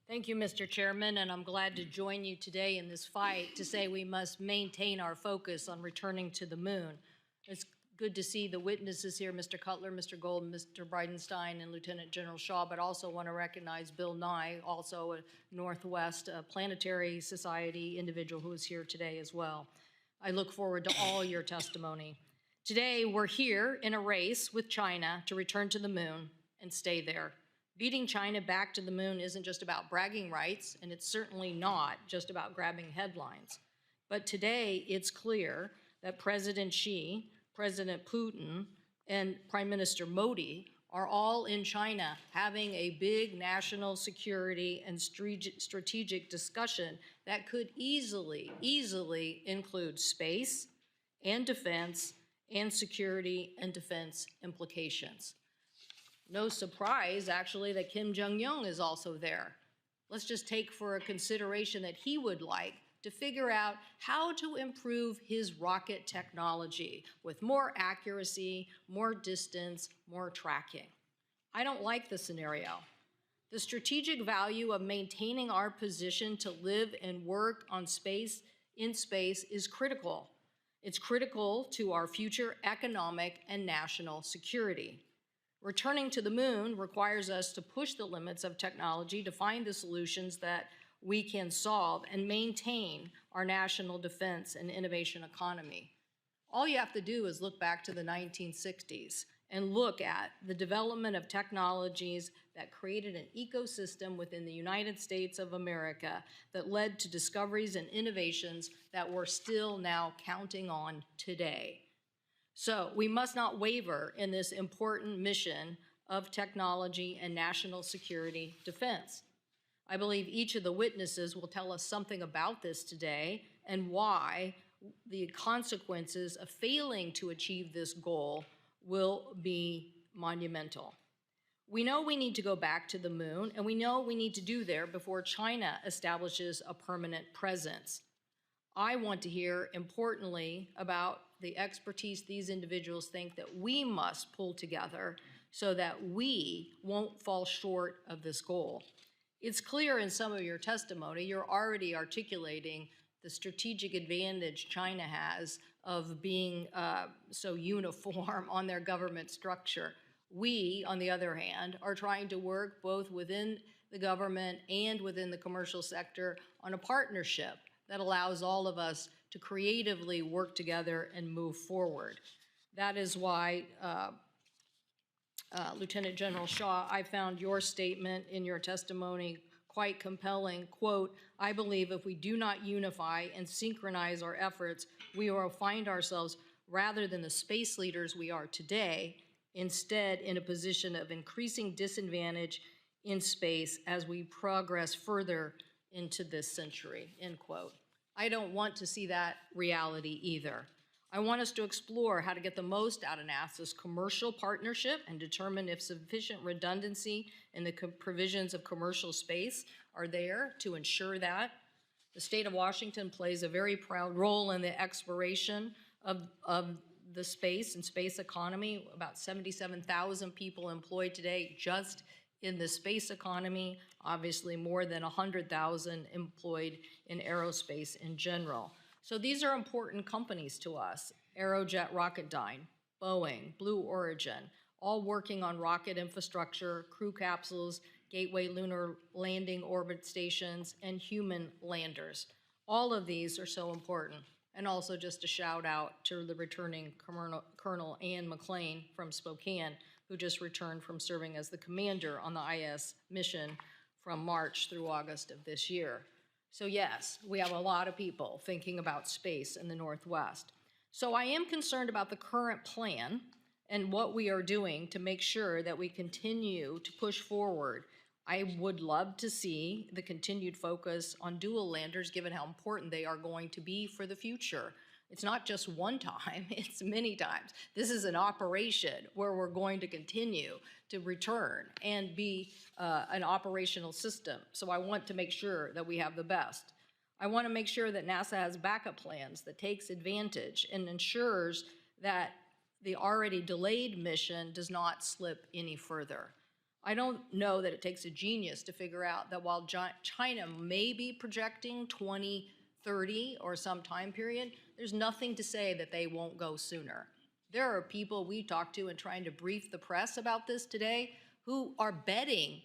Thank you, Mr. Chairman, and I'm glad to join you today in this fight to say we must maintain our focus on returning to the moon. It's good to see the witnesses here, Mr. Cutler, Mr. Gold, Mr. Bridenstine, and Lieutenant General Shaw, but also want to recognize Bill Nye, also a Northwest Planetary Society individual who is here today as well. I look forward to all your testimony. Today, we're here in a race with China to return to the moon and stay there. Beating China back to the moon isn't just about bragging rights, and it's certainly not just about grabbing headlines. But today, it's clear that President Xi, President Putin, and Prime Minister Modi are all in China having a big national security and strategic discussion that could easily include space and defense and security and defense implications. No surprise, actually, that Kim Jong-un is also there. Let's just take for a consideration that he would like to figure out how to improve his rocket technology with more accuracy, more distance, more tracking. I don't like the scenario. The strategic value of maintaining our position to live and work in space is critical. It's critical to our future economic and national security. Returning to the moon requires us to push the limits of technology to find the solutions that we can solve and maintain our national defense and innovation economy. All you have to do is look back to the 1960s and look at the development of technologies that created an ecosystem within the United States of America that led to discoveries and innovations that we're still now counting on today. So we must not waver in this important mission of technology and national security defense. I believe each of the witnesses will tell us something about this today and why the consequences of failing to achieve this goal will be monumental. We know we need to go back to the moon, and we know we need to do there before China establishes a permanent presence. I want to hear, importantly, about the expertise these individuals think that we must pull together so that we won't fall short of this goal. It's clear in some of your testimony, you're already articulating the strategic advantage China has of being so uniform on their government structure. We, on the other hand, are trying to work both within the government and within the commercial sector on a partnership that allows all of us to creatively work together and move forward. That is why, Lieutenant General Shaw, I found your statement in your testimony quite compelling. Quote, "I believe if we do not unify and synchronize our efforts, we will find ourselves, rather than the space leaders we are today, instead in a position of increasing disadvantage in space as we progress further into this century," end quote. I don't want to see that reality either. I want us to explore how to get the most out of NASA's commercial partnership and determine if sufficient redundancy in the provisions of commercial space are there to ensure that. The state of Washington plays a very proud role in the exploration of the space and space economy. About 77,000 people employed today just in the space economy, obviously more than 100,000 employed in aerospace in general. So these are important companies to us: Aerojet Rocketdyne, Boeing, Blue Origin, all working on rocket infrastructure, crew capsules, Gateway lunar landing orbit stations, and human landers. All of these are so important. And also just a shout out to the returning Colonel Ann McLean from Spokane, who just returned from serving as the commander on the IS mission from March through August of this year. So yes, we have a lot of people thinking about space in the Northwest. So I am concerned about the current plan and what we are doing to make sure that we continue to push forward. I would love to see the continued focus on dual landers, given how important they are going to be for the future. It's not just one time, it's many times. This is an operation where we're going to continue to return and be an operational system. So I want to make sure that we have the best. I want to make sure that NASA has backup plans that takes advantage and ensures that the already delayed mission does not slip any further. I don't know that it takes a genius to figure out that while China may be projecting 2030 or some time period, there's nothing to say that they won't go sooner. There are people we talked to and trying to brief the press about this today who are betting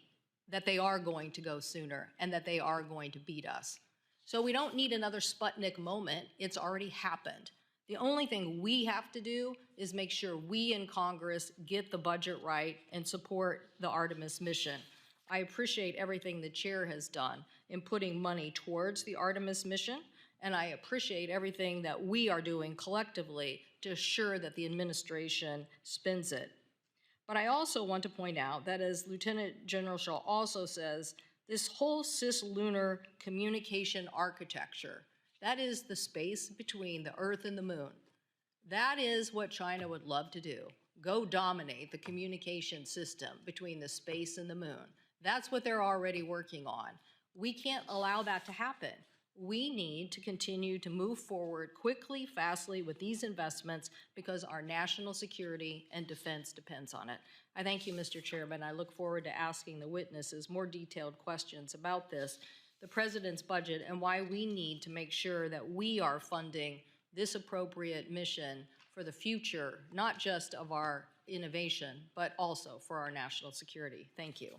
that they are going to go sooner and that they are going to beat us. So we don't need another Sputnik moment. It's already happened. The only thing we have to do is make sure we in Congress get the budget right and support the Artemis mission. I appreciate everything the chair has done in putting money towards the Artemis mission, and I appreciate everything that we are doing collectively to assure that the administration spends it. But I also want to point out that, as Lieutenant General Shaw also says, this whole cislunar communication architecture, that is the space between the Earth and the Moon. That is what China would love to do. Go dominate the communication system between the space and the Moon. That's what they're already working on. We can't allow that to happen. We need to continue to move forward quickly, fastly with these investments because our national security and defense depends on it. I thank you, Mr. Chairman. I look forward to asking the witnesses more detailed questions about this, the President's budget, and why we need to make sure that we are funding this appropriate mission for the future, not just of our innovation, but also for our national security. Thank you.